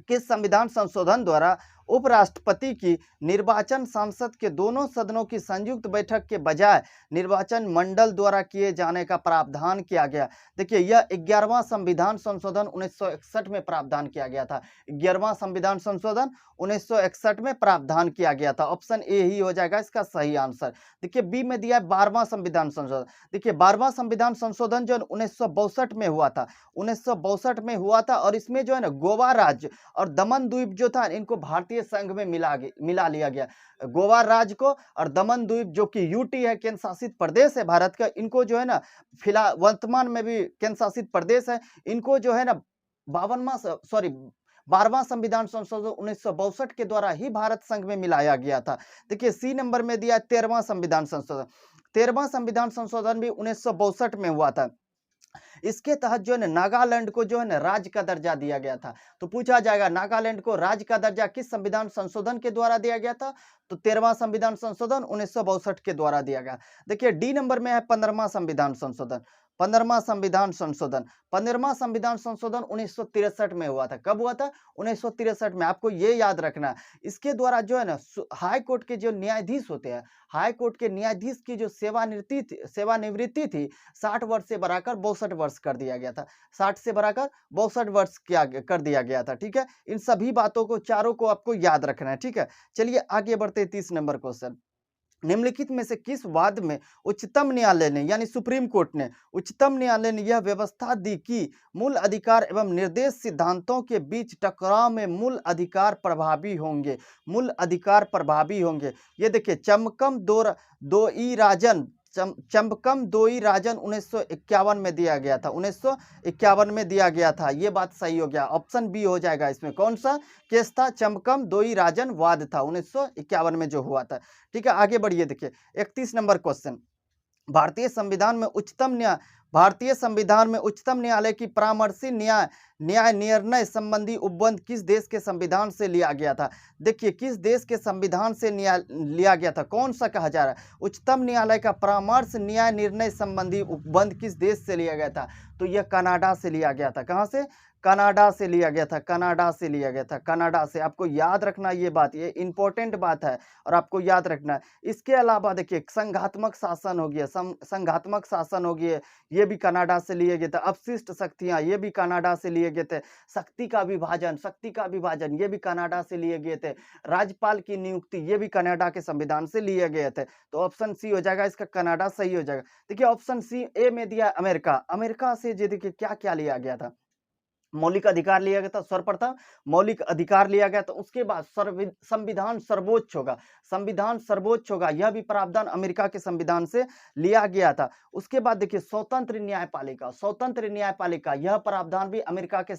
किस संविधान संशोधन द्वारा उपराष्ट्रपति की निर्वाचन संसद के दोनों सदनों की संयुक्त बैठक के बजाय निर्वाचन मंडल द्वारा किए जाने का प्रावधान किया गया? देखिए यह 11वां संविधान संशोधन 1961 में प्रावधान किया गया था, 11वां संविधान संशोधन 1961 में प्रावधान किया गया था, ऑप्शन ए ही हो जाएगा इसका सही आंसर। देखिए बी में दिया है 12वां संविधान संशोधन। देखिए 12वां संविधान संशोधन जो 1962 में हुआ था, 1962 में हुआ था, और इसमें जो है ना गोवा राज्य और दमन द्वीप जो था इनको भारतीय संघ में मिला लिया गया। गोवा राज्य को और दमन द्वीप जो कि यूटी है, केंद्र शासित प्रदेश है भारत का, इनको जो है ना फिलहाल वर्तमान में भी केंद्र शासित प्रदेश है, इनको जो है ना 12वां संविधान संशोधन 1962 के द्वारा ही भारत संघ में मिलाया गया था। देखिए सी नंबर में दिया 13वां संविधान संशोधन। 13वां संविधान संशोधन भी 1962 में हुआ था। इसके तहत जो है ना नागालैंड को जो है ना राज्य का दर्जा दिया गया था। तो पूछा जाएगा नागालैंड को राज्य का दर्जा किस संविधान संशोधन के द्वारा दिया गया था? तो 13वां संविधान संशोधन 1962 के द्वारा दिया गया। देखिए डी नंबर में है 15वां संविधान संशोधन। 15वां संविधान संशोधन, 15वां संविधान संशोधन 1963 में हुआ था। कब हुआ था? 1963 में। आपको ये याद रखना है। इसके द्वारा जो है ना हाई कोर्ट के जो न्यायाधीश होते हैं, हाई कोर्ट के न्यायाधीश की जो सेवानिवृत्ति थी 60 वर्ष से बढ़ाकर 62 वर्ष कर दिया गया था। 60 से बढ़ाकर 62 वर्ष कर दिया गया था, ठीक है। इन सभी बातों को, चारों को आपको याद रखना है, ठीक है। चलिए आगे बढ़ते 30 नंबर क्वेश्चन। निम्नलिखित में से किस वाद में उच्चतम न्यायालय ने, यानी सुप्रीम कोर्ट ने, उच्चतम न्यायालय ने यह व्यवस्था दी कि मूल अधिकार एवं निर्देश सिद्धांतों के बीच टकराव में मूल अधिकार प्रभावी होंगे? मूल अधिकार प्रभावी होंगे। ये देखिए चमकम दोई राजन 1951 में दिया गया था, 1951 में दिया गया था, ये बात सही हो गया, ऑप्शन बी हो जाएगा इसमें। कौन सा केस था? चमकम दोई राजन वाद था 1951 में जो हुआ था, ठीक है। आगे बढ़िए, देखिए 31 नंबर क्वेश्चन, भारतीय संविधान में उच्चतम भारतीय संविधान में उच्चतम न्यायालय की परामर्शी न्याय निर्णय संबंधी उपबंध किस देश के संविधान से लिया गया था? देखिए, किस देश के संविधान से लिया गया था, कौन सा कहा जा रहा है? उच्चतम न्यायालय का परामर्श न्याय निर्णय संबंधी उपबंध किस देश से लिया गया था? तो यह कनाडा से लिया गया था। कहाँ से? कनाडा से लिया गया था, कनाडा से लिया गया था, कनाडा से। आपको याद रखना ये बात, ये इंपॉर्टेंट बात है और आपको याद रखना है। इसके अलावा देखिए, संघात्मक शासन हो गया, संघात्मक शासन हो गया, ये भी कनाडा से लिए गए थे। अपशिष्ट शक्तियां, ये भी कनाडा से लिए गए थे। शक्ति का विभाजन ये भी कनाडा से लिए गए थे। राज्यपाल की नियुक्ति, ये भी कनाडा के संविधान से लिए गए थे। तो ऑप्शन सी हो जाएगा इसका, कनाडा सही हो जाएगा। देखिए ऑप्शन सी ए में दिया अमेरिका, अमेरिका से ये देखिए क्या क्या लिया गया था। मौलिक अधिकार लिया गया था, सर्वप्रथम मौलिक अधिकार लिया गया था। उसके बाद संविधान सर्वोच्च होगा, संविधान सर्वोच्च होगा, यह भी प्रावधान अमेरिका के संविधान से लिया गया था। उसके बाद देखिए स्वतंत्र न्यायपालिका, स्वतंत्र न्यायपालिका, यह प्रावधान भी अमेरिका के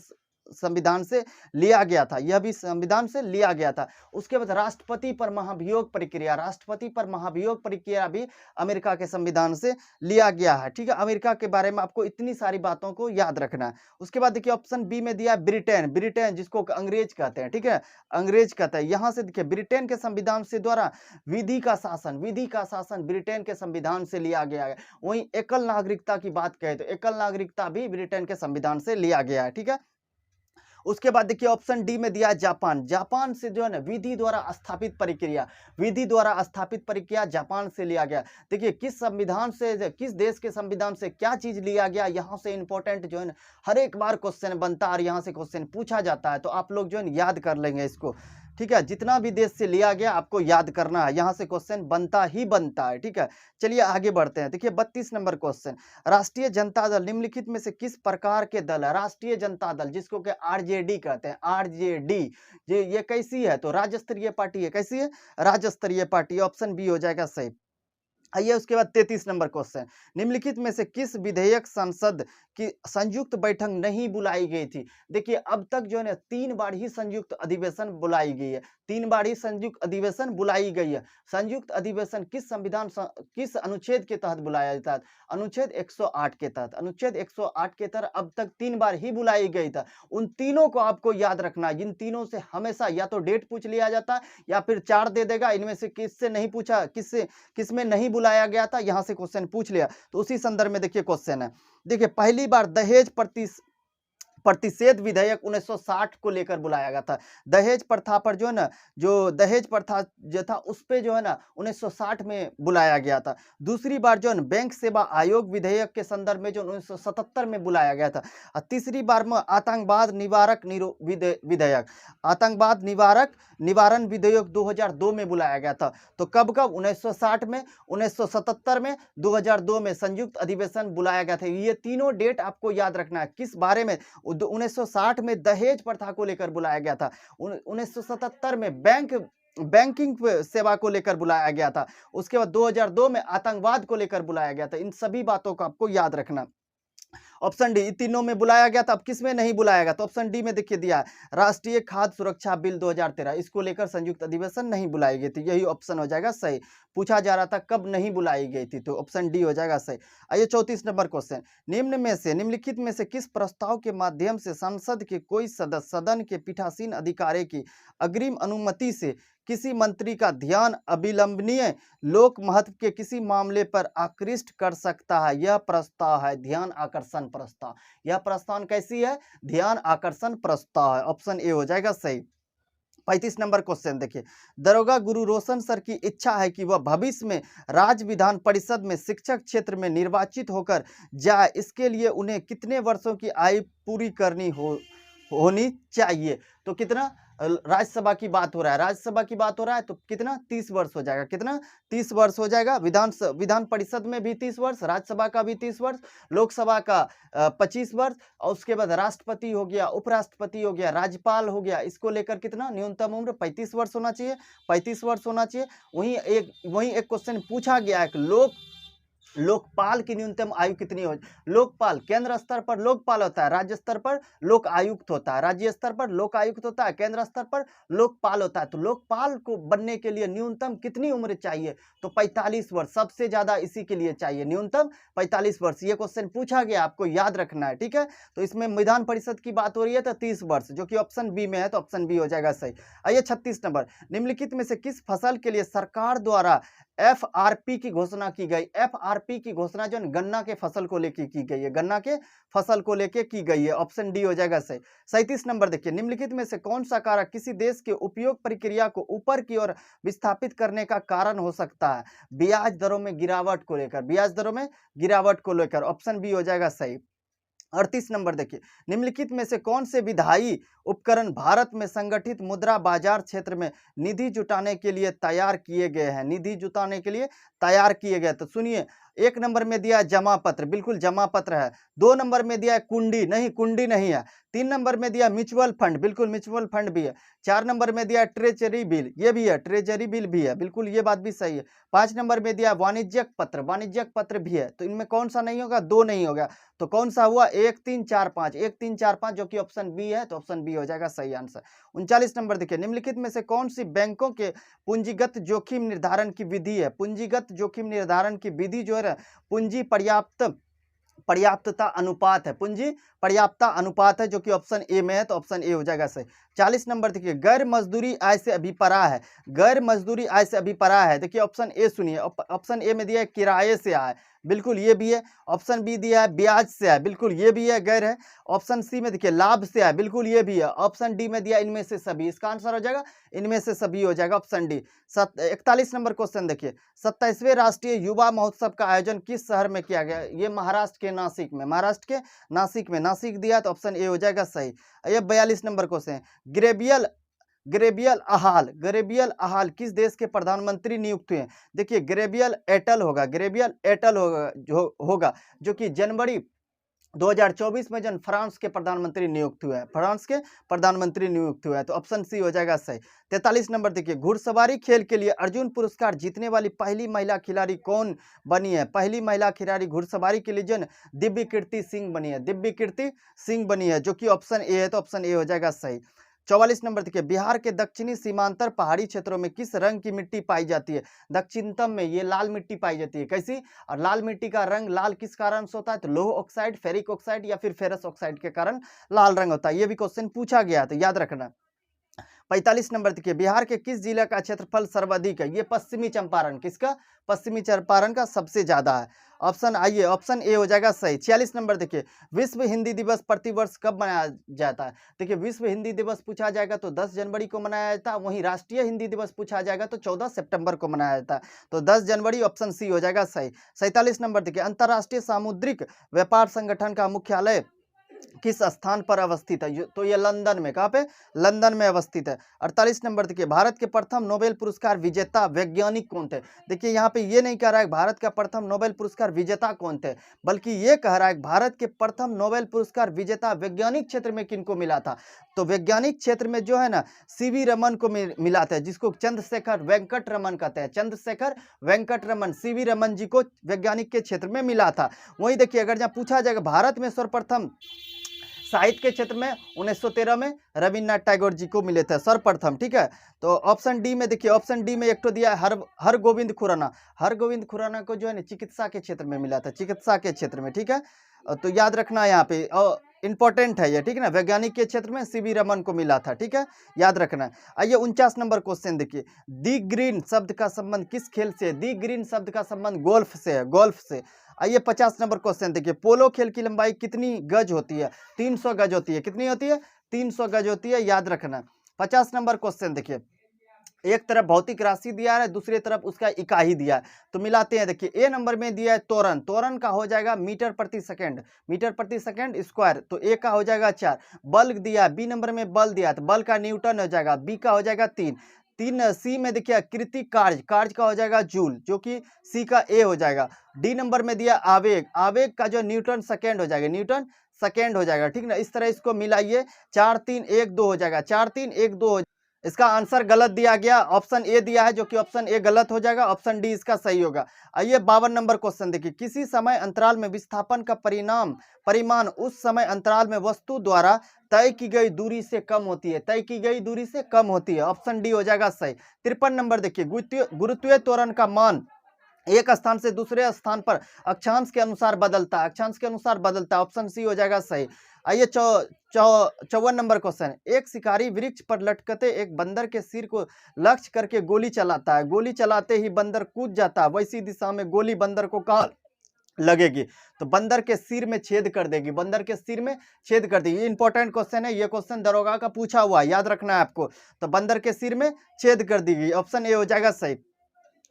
संविधान से लिया गया था, यह भी संविधान से लिया गया था। उसके बाद राष्ट्रपति पर महाभियोग प्रक्रिया, राष्ट्रपति पर महाभियोग प्रक्रिया भी अमेरिका के संविधान से लिया गया है। ठीक है, अमेरिका के बारे में आपको इतनी सारी बातों को याद रखना है। उसके बाद देखिए ऑप्शन बी में दिया ब्रिटेन, ब्रिटेन जिसको अंग्रेज कहते हैं। ठीक है, अंग्रेज कहते हैं। यहां से देखिए ब्रिटेन के संविधान से द्वारा विधि का शासन ब्रिटेन के संविधान से लिया गया है। वहीं एकल नागरिकता की बात कहें तो एकल नागरिकता भी ब्रिटेन के संविधान से लिया गया है। ठीक है, उसके बाद देखिए ऑप्शन डी में दिया जापान, जापान से जो है ना विधि द्वारा स्थापित प्रक्रिया जापान से लिया गया। देखिए किस संविधान से, किस देश के संविधान से क्या चीज लिया गया, यहाँ से इंपॉर्टेंट जो है ना हर एक बार क्वेश्चन बनता है और यहाँ से क्वेश्चन पूछा जाता है। तो आप लोग जो है याद कर लेंगे इसको। ठीक है, जितना भी देश से लिया गया आपको याद करना है, यहाँ से क्वेश्चन बनता ही बनता है। ठीक है, चलिए आगे बढ़ते हैं। देखिए 32 नंबर क्वेश्चन, राष्ट्रीय जनता दल निम्नलिखित में से किस प्रकार के दल है? राष्ट्रीय जनता दल जिसको कि आरजेडी कहते हैं, आरजेडी ये कैसी है? तो राज्य स्तरीय पार्टी है। कैसी है? राज्य स्तरीय पार्टी। ऑप्शन बी हो जाएगा सही। आइए उसके बाद 33 नंबर क्वेश्चन, निम्नलिखित में से किस विधेयक संसद की संयुक्त बैठक नहीं बुलाई गई थी? देखिए अब तक जो है ना 3 बार ही संयुक्त अधिवेशन बुलाई गई है, 3 बार ही संयुक्त अधिवेशन बुलाई गई है। संयुक्त अधिवेशन किस अनुच्छेद के तहत बुलाया जाता है? अनुच्छेद 108 के तहत, अनुच्छेद 108 के तहत अब तक 3 बार ही बुलाई गई था। उन तीनों को आपको याद रखना है। इन तीनों से हमेशा या तो डेट पूछ लिया जाता है या फिर 4 दे देगा, इनमें से किससे नहीं पूछा, किसमें नहीं बुलाया गया था, यहां से क्वेश्चन पूछ लिया। तो उसी संदर्भ में देखिए क्वेश्चन है। देखिए पहली बार दहेज प्रतिषेध विधेयक 1960 को लेकर बुलाया गया था। दहेज प्रथा पर जो है ना, जो दहेज प्रथा जो था उस पे जो है ना 1960 में बुलाया गया था। दूसरी बार जो है बैंक सेवा आयोग विधेयक के संदर्भ में जो 1977 में बुलाया गया था। और तीसरी बार में आतंकवाद विधेयक, आतंकवाद निवारण विधेयक 2002 में बुलाया गया था। तो कब 1960 में, 1977 में, 2002 में संयुक्त अधिवेशन बुलाया गया था। ये तीनों डेट आपको याद रखना है। किस बारे में? 1960 में दहेज प्रथा को लेकर बुलाया गया था, 1977 में बैंकिंग सेवा को लेकर बुलाया गया था, उसके बाद 2002 में आतंकवाद को लेकर बुलाया गया था। इन सभी बातों को आपको याद रखना। ऑप्शन डी, तीनों में बुलाया गया था। अब किस में नहीं बुलाया गया? तो ऑप्शन डी में देखिए दिया है राष्ट्रीय खाद्य सुरक्षा बिल 2013, इसको लेकर संयुक्त अधिवेशन नहीं बुलाई गई थी। यही ऑप्शन हो जाएगा सही। पूछा जा रहा था कब नहीं बुलाई गई थी, तो ऑप्शन डी हो जाएगा सही। आइए 34 नंबर क्वेश्चन, निम्नलिखित में से किस प्रस्ताव के माध्यम से संसद के कोई सदस्य सदन के पीठासीन अधिकारी की अग्रिम अनुमति से किसी मंत्री का ध्यान अविलंबनीय लोक महत्व के किसी मामले पर आकृष्ट कर सकता है? यह प्रस्ताव है ध्यान आकर्षण प्रस्ताव। यह प्रस्ताव कैसी है? ध्यान आकर्षण प्रस्ताव है। ऑप्शन ए हो जाएगा सही। 35 नंबर क्वेश्चन देखिए, दरोगा गुरु रोशन सर की इच्छा है कि वह भविष्य में राज्य विधान परिषद में शिक्षक क्षेत्र में निर्वाचित होकर जाए। इसके लिए उन्हें कितने वर्षों की आयु पूरी करनी होनी चाहिए? तो कितना? राज्यसभा की बात हो रहा है, राज्यसभा की बात हो रहा है, तो कितना? 30 वर्ष हो जाएगा। कितना? 30 वर्ष हो जाएगा। विधान परिषद में भी 30 वर्ष, राज्यसभा का भी 30 वर्ष, लोकसभा का 25 वर्ष, और उसके बाद राष्ट्रपति हो गया, उपराष्ट्रपति हो गया, राज्यपाल हो गया, इसको लेकर कितना न्यूनतम उम्र? 35 वर्ष होना चाहिए, 35 वर्ष होना चाहिए। वहीं एक क्वेश्चन पूछा गया है, लोकपाल की न्यूनतम आयु कितनी हो? लोकपाल केंद्र स्तर पर लोकपाल होता है, राज्य स्तर पर लोक आयुक्त होता है, राज्य स्तर पर लोक आयुक्त होता है, केंद्र स्तर पर लोकपाल होता है। तो लोकपाल को बनने के लिए न्यूनतम कितनी उम्र चाहिए? तो 45 वर्ष, सबसे ज्यादा इसी के लिए चाहिए, न्यूनतम 45 वर्ष। ये क्वेश्चन पूछा गया, आपको याद रखना है, ठीक है। तो इसमें विधान परिषद की बात हो रही है तो 30 वर्ष, जो कि ऑप्शन बी में है, तो ऑप्शन बी हो जाएगा सही। आइए 36 नंबर, निम्नलिखित में से किस फसल के लिए सरकार द्वारा एफआरपी की घोषणा की गई? एफआरपी की घोषणा जो गन्ना के फसल को लेकर की गई है, गन्ना के फसल को लेकर की गई है, ऑप्शन डी हो जाएगा सही। 37 नंबर देखिए, निम्नलिखित में से कौन सा कारक किसी देश के उपयोग प्रक्रिया को ऊपर की ओर विस्थापित करने का कारण हो सकता है? ब्याज दरों में गिरावट को लेकर, ब्याज दरों में गिरावट को लेकर, ऑप्शन बी हो जाएगा सही। 38 नंबर देखिए, निम्नलिखित में से कौन से विधायी उपकरण भारत में संगठित मुद्रा बाजार क्षेत्र में निधि जुटाने के लिए तैयार किए गए हैं? निधि जुटाने के लिए तैयार किए गए, तो सुनिए, 1 नंबर में दिया है जमा पत्र, बिल्कुल जमा पत्र है। 2 नंबर में दिया है कुंडी, नहीं कुंडी नहीं है। 3 नंबर में दिया म्यूचुअल फंड, बिल्कुल म्यूचुअल फंड भी है। 4 नंबर में दिया ट्रेजरी बिल, ये भी है, ट्रेजरी बिल भी है, बिल्कुल ये बात भी सही है। 5 नंबर में दिया वाणिज्यिक पत्र, वाणिज्यिक पत्र भी है। तो इनमें कौन सा नहीं होगा? 2 नहीं होगा, तो कौन सा हुआ? 1 3 4 5, 1 3 4 5, जो कि ऑप्शन बी है, तो ऑप्शन बी हो जाएगा सही आंसर। 39 नंबर देखिए, निम्नलिखित में से कौन सी बैंकों के पूंजीगत जोखिम निर्धारण की विधि है? पूंजीगत जोखिम निर्धारण की विधि जो है पूंजी पर्याप्तता अनुपात है, पूंजी पर्याप्तता अनुपात है, जो कि ऑप्शन ए में है, तो ऑप्शन ए हो जाएगा सही। 40 नंबर देखिए, गैर मजदूरी आय से अभिपरा है, गैर मजदूरी आय से अभिपरा है, देखिए ऑप्शन ए सुनिए, ऑप्शन ए में दिया है किराए से आय, बिल्कुल ये भी है। ऑप्शन बी दिया है ब्याज से आय, बिल्कुल ये भी है, गैर है। ऑप्शन सी में देखिए लाभ से आय, बिल्कुल ये भी है। ऑप्शन डी में दिया इनमें से सभी, इसका आंसर हो जाएगा इनमें से सभी हो जाएगा, ऑप्शन डी। 41 नंबर क्वेश्चन देखिए, 27वें राष्ट्रीय युवा महोत्सव का आयोजन किस शहर में किया गया? ये महाराष्ट्र के नासिक में, महाराष्ट्र के नासिक में, नासिक दिया तो ऑप्शन ए हो जाएगा सही। ये 42 नंबर क्वेश्चन, ग्रेबियल ग्रेबियल अहाल किस देश के प्रधानमंत्री नियुक्त हुए? देखिए ग्रेबियल एटल होगा, ग्रेबियल एटल होगा जो कि जनवरी 2024 में जन फ्रांस के प्रधानमंत्री नियुक्त हुए हैं, फ्रांस के प्रधानमंत्री नियुक्त हुए हैं, तो ऑप्शन सी हो जाएगा सही। 43 नंबर देखिए, घुड़सवारी खेल के लिए अर्जुन पुरस्कार जीतने वाली पहली महिला खिलाड़ी कौन बनी है? पहली महिला खिलाड़ी घुड़सवारी के लिए जन दिव्य कीर्ति सिंह बनी है, दिव्य कीर्ति सिंह बनी है, जो कि ऑप्शन ए है, तो ऑप्शन ए हो जाएगा सही। 44 नंबर देखिए, बिहार के दक्षिणी सीमांतर पहाड़ी क्षेत्रों में किस रंग की मिट्टी पाई जाती है? दक्षिणतम में ये लाल मिट्टी पाई जाती है, कैसी? और लाल मिट्टी का रंग लाल किस कारण से होता है? तो लौह ऑक्साइड, फेरिक ऑक्साइड या फिर फेरस ऑक्साइड के कारण लाल रंग होता है। ये भी क्वेश्चन पूछा गया, तो याद रखना। 45 नंबर देखिए, बिहार के किस जिला का क्षेत्रफल सर्वाधिक है? ये पश्चिमी चंपारण, किसका? पश्चिमी चंपारण का सबसे ज्यादा है। ऑप्शन आइए, ऑप्शन ए हो जाएगा सही। 46 नंबर देखिए, विश्व हिंदी दिवस प्रतिवर्ष कब मनाया जाता है? देखिए विश्व हिंदी दिवस पूछा जाएगा तो 10 जनवरी को मनाया जाता है, वहीं राष्ट्रीय हिंदी दिवस पूछा जाएगा तो 14 सितंबर को मनाया जाता है, तो 10 जनवरी, ऑप्शन सी हो जाएगा सही। 47 नंबर देखिए, अंतर्राष्ट्रीय सामुद्रिक व्यापार संगठन का मुख्यालय किस स्थान पर अवस्थित है? तो ये लंदन में, कहाँ पे? लंदन में अवस्थित है। 48 नंबर देखिए, भारत के प्रथम नोबेल पुरस्कार विजेता वैज्ञानिक कौन थे? देखिए यहाँ पे ये नहीं कह रहा है भारत का प्रथम नोबेल पुरस्कार विजेता कौन थे, बल्कि ये कह रहा है भारत के प्रथम नोबेल पुरस्कार विजेता वैज्ञानिक क्षेत्र में किनको मिला था? तो वैज्ञानिक क्षेत्र में जो है ना, सीवी रमन को मिला था, जिसको चंद्रशेखर वेंकट रमन कहते हैं, चंद्रशेखर वेंकट रमन, सीवी रमन जी को वैज्ञानिक के क्षेत्र में मिला था। वहीं देखिए, अगर जहाँ पूछा जाएगा भारत में सर्वप्रथम साहित्य के क्षेत्र में 1913 में रविन्द्रनाथ टैगोर जी को मिले थे सर्वप्रथम, ठीक है। तो ऑप्शन डी में देखिए, ऑप्शन डी में एक तो दिया है हरगोविंद खुराना, हरगोविंद खुराना को जो है ना चिकित्सा के क्षेत्र में मिला था, चिकित्सा के क्षेत्र में, ठीक है। तो याद रखना यहाँ पे, इंपॉर्टेंट है ये, ठीक है ना। वैज्ञानिक के क्षेत्र में सीवी रमन को मिला था, ठीक है, याद रखना। आइए 49 नंबर क्वेश्चन देखिए, दी ग्रीन शब्द का संबंध किस खेल से? दी ग्रीन शब्द का संबंध गोल्फ से है, गोल्फ से। आइए 50 नंबर क्वेश्चन देखिए, पोलो खेल की लंबाई कितनी गज होती है? 300 गज होती है, कितनी होती है? 300 गज होती है, याद रखना। 50 नंबर क्वेश्चन देखिए, एक तरफ भौतिक राशि दिया है, दूसरी तरफ उसका इकाई दिया है, तो मिलाते हैं। देखिए ए नंबर में दिया है त्वरण, त्वरण का हो जाएगा मीटर प्रति सेकंड, मीटर प्रति सेकंड स्क्वायर, तो ए का हो जाएगा 4। बल दिया है, बी नंबर में बल दिया है, तो बल का न्यूटन हो जाएगा, बी का हो जाएगा 3। सी में देखिए कृति कार्य, कार्य का हो जाएगा जूल, जो कि सी का ए हो जाएगा। डी नंबर में दिया आवेग, आवेग का जो न्यूटन सेकेंड हो जाएगा, न्यूटन सेकेंड हो जाएगा, ठीक ना। इस तरह इसको मिलाइए, 4 3 1 2 हो जाएगा, 4 3 1 2 हो इसका आंसर गलत दिया गया, ऑप्शन ए दिया है जो कि ऑप्शन ए गलत हो जाएगा, ऑप्शन डी इसका सही होगा। आइए 52 नंबर क्वेश्चन देखिए, किसी समय अंतराल में विस्थापन का परिमाण उस समय अंतराल में वस्तु द्वारा तय की गई दूरी से कम होती है, तय की गई दूरी से कम होती है, ऑप्शन डी हो जाएगा सही। 53 नंबर देखिए, गुरुत्वीय त्वरण का मान एक स्थान से दूसरे स्थान पर अक्षांश के अनुसार बदलता है, अक्षांश के अनुसार बदलता है, ऑप्शन सी हो जाएगा सही। आइए 54 नंबर क्वेश्चन, एक शिकारी वृक्ष पर लटकते एक बंदर के सिर को लक्ष्य करके गोली चलाता है, गोली चलाते ही बंदर कूद जाता है, वैसी दिशा में गोली बंदर को कहाँ लगेगी? तो बंदर के सिर में छेद कर देगी, बंदर के सिर में छेद कर देगी। इंपॉर्टेंट क्वेश्चन है, ये क्वेश्चन दरोगा का पूछा हुआ है, याद रखना है आपको। तो बंदर के सिर में छेद कर देगी, ऑप्शन ए हो जाएगा सही।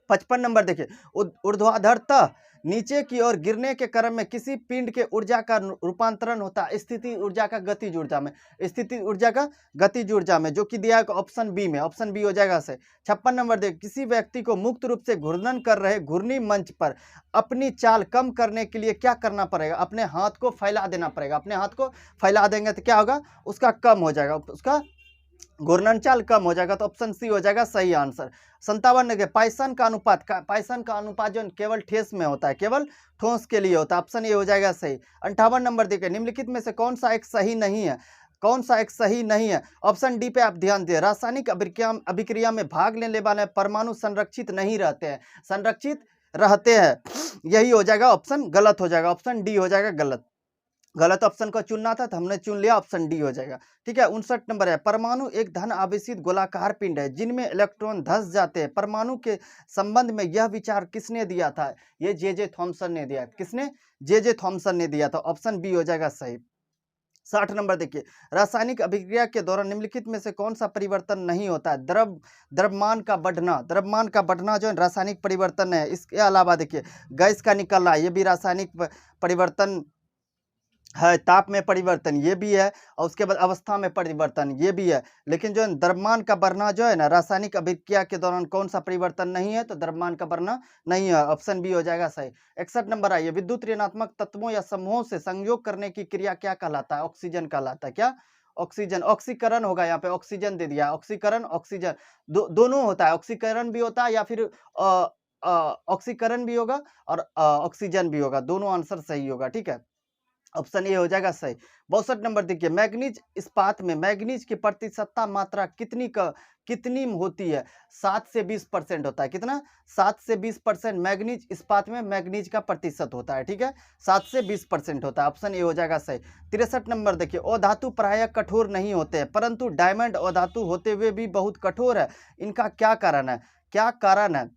55 नंबर देखिए, ऊर्ध्वाधरतः नीचे की ओर गिरने के क्रम में किसी पिंड के ऊर्जा का रूपांतरण होता है स्थिति ऊर्जा का गतिज ऊर्जा में, स्थिति ऊर्जा का गतिज ऊर्जा में, जो कि दिया है ऑप्शन बी में, ऑप्शन बी हो जाएगा सही। 56 नंबर देखिए, किसी व्यक्ति को मुक्त रूप से घूर्णन कर रहे घूर्णी मंच पर अपनी चाल कम करने के लिए क्या करना पड़ेगा? अपने हाथ को फैला देना पड़ेगा, अपने हाथ को फैला देंगे तो क्या होगा? उसका कम हो जाएगा, उसका घूर्णन चाल कम हो जाएगा, तो ऑप्शन सी हो जाएगा सही आंसर। 57 देखिए, पाइसन का अनुपात जो केवल ठोस में होता है, केवल ठोस के लिए होता है, ऑप्शन ए हो जाएगा सही। 58 नंबर देखिए, निम्नलिखित में से कौन सा एक सही नहीं है? कौन सा एक सही नहीं है? ऑप्शन डी पे आप ध्यान दें, रासायनिक अभिक्रिया में भाग लेने वाले परमाणु संरक्षित नहीं रहते हैं, संरक्षित रहते हैं, यही हो जाएगा ऑप्शन गलत हो जाएगा, ऑप्शन डी हो जाएगा गलत। गलत ऑप्शन को चुनना था तो हमने चुन लिया, ऑप्शन डी हो जाएगा, ठीक है। 59 नंबर है, परमाणु एक धन आवेशित गोलाकार पिंड है जिनमें इलेक्ट्रॉन धंस जाते हैं, परमाणु के संबंध में यह विचार किसने दिया था? ये जे थॉमसन ने दिया। किसने? जे थॉमसन ने दिया था, ऑप्शन बी हो जाएगा सही। 60 नंबर देखिए, रासायनिक अभिक्रिया के दौरान निम्नलिखित में से कौन सा परिवर्तन नहीं होता है? द्रव्यमान का बढ़ना जो है रासायनिक परिवर्तन है। इसके अलावा देखिए, गैस का निकलना, ये भी रासायनिक परिवर्तन है, ताप में परिवर्तन ये भी है, और उसके बाद अवस्था में परिवर्तन ये भी है। लेकिन जो है द्रव्यमान का बढ़ना जो है ना, रासायनिक अभिक्रिया के दौरान कौन सा परिवर्तन नहीं है? तो द्रव्यमान का बढ़ना नहीं है, ऑप्शन बी हो जाएगा सही। 61 नंबर आइए, विद्युत ऋणात्मक तत्वों या समूहों से संयोग करने की क्रिया क्या कहलाता है? ऑक्सीजन कहलाता है। क्या? ऑक्सीजन, ऑक्सीकरण होगा, यहाँ पे ऑक्सीजन दे दिया, ऑक्सीकरण ऑक्सीजन दोनों होता है, ऑक्सीकरण भी होता है या फिर ऑक्सीकरण भी होगा और ऑक्सीजन भी होगा, दोनों आंसर सही होगा, ठीक है, ऑप्शन ए हो जाएगा सही। 62 नंबर देखिए, मैग्नीज इस्पात में मैग्नीज की प्रतिशतता मात्रा कितनी होती है? 7 से 20% होता है। कितना? 7 से 20% मैग्नीज इस्पात में मैग्नीज का प्रतिशत होता है, ठीक है, 7 से 20% होता है, ऑप्शन ए हो जाएगा सही। 63 नंबर देखिए, अधातु प्रायः कठोर नहीं होते हैं, परंतु डायमंड अधातु होते हुए भी बहुत कठोर है, इनका क्या कारण है? क्या कारण है?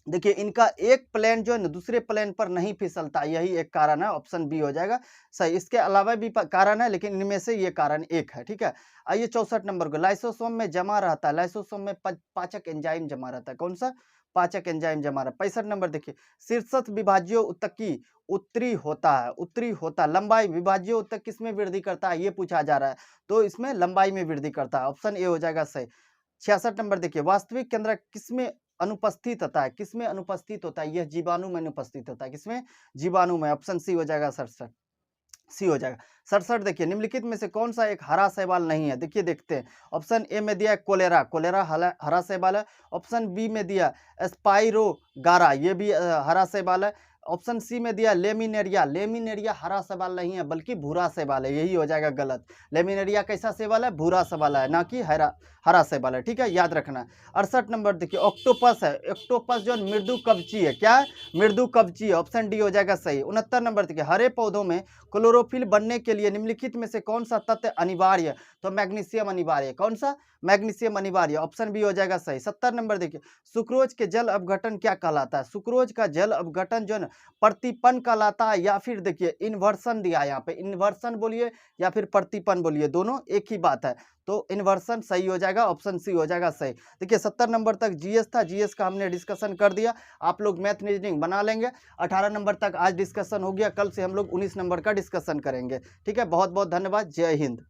देखिए, इनका एक प्लेन जो है ना दूसरे प्लेन पर नहीं फिसलता, यही एक कारण है, ऑप्शन बी हो जाएगा सही। इसके अलावा भी कारण है, लेकिन इनमें से ये कारण एक है, ठीक है। आइए 64 नंबर को, लाइसोसोम में जमा रहता है, लाइसोसोम में पाचक एंजाइम जमा रहता है, कौन सा? पाचक एंजाइम जमा रहा है। 65 नंबर देखिए, शीर्षस्थ विभाज्य उत्तकी उत्तरी होता है, लंबाई विभाज्य उत्तक किसमें वृद्धि करता है? ये पूछा जा रहा है, तो इसमें लंबाई में वृद्धि करता है, ऑप्शन ए हो जाएगा सही। 66 नंबर देखिए, वास्तविक केंद्रक किसमें अनुपस्थित होता है? किसमें अनुपस्थित होता है? यह जीवाणु में अनुपस्थित होता है, किसमें? जीवाणु में, ऑप्शन सी हो जाएगा 67, सी हो जाएगा। 67 देखिए, निम्नलिखित में से कौन सा एक हरा शैवाल नहीं है? देखिए, देखते हैं, ऑप्शन ए में दिया है कोलेरा हरा शैवाल है, ऑप्शन बी में दिया स्पाइरोगारा, ये भी हरा शैवाल है, ऑप्शन सी में दिया लेमिनेरिया हरा शैवाल नहीं है बल्कि भूरा शैवाल है, यही हो जाएगा गलत। लेमिनेरिया कैसा शैवाल है? भूरा शैवाल है, ना कि हरा शैवाल है, ठीक है, याद रखना। 68 नंबर देखिए, ऑक्टोपस है, ऑक्टोपस जो मृदु कवची है, क्या है? मृदु कवची है, ऑप्शन डी हो जाएगा सही। 69 नंबर देखिए, हरे पौधों में क्लोरोफिल बनने के लिए निम्नलिखित में से कौन सा तत्व अनिवार्य है? तो मैग्नीशियम अनिवार्य है, कौन सा? मैग्नीशियम अनिवार्य, ऑप्शन बी हो जाएगा सही। 70 नंबर देखिए, सुक्रोज के जल अपघटन क्या कहलाता है? सुक्रोज का जल अपघटन जो है प्रतिपन कहलाता है, या फिर देखिए इन्वर्सन दिया है यहाँ पे, इन्वर्सन बोलिए या फिर प्रतिपन बोलिए, दोनों एक ही बात है, तो इन्वर्सन सही हो जाएगा, ऑप्शन सी हो जाएगा सही। देखिए, 70 नंबर तक जीएस था, जीएस का हमने डिस्कशन कर दिया, आप लोग मैथ रीजनिंग बना लेंगे। 18 नंबर तक आज डिस्कशन हो गया, कल से हम लोग 19 नंबर का डिस्कशन करेंगे, ठीक है। बहुत बहुत धन्यवाद, जय हिंद।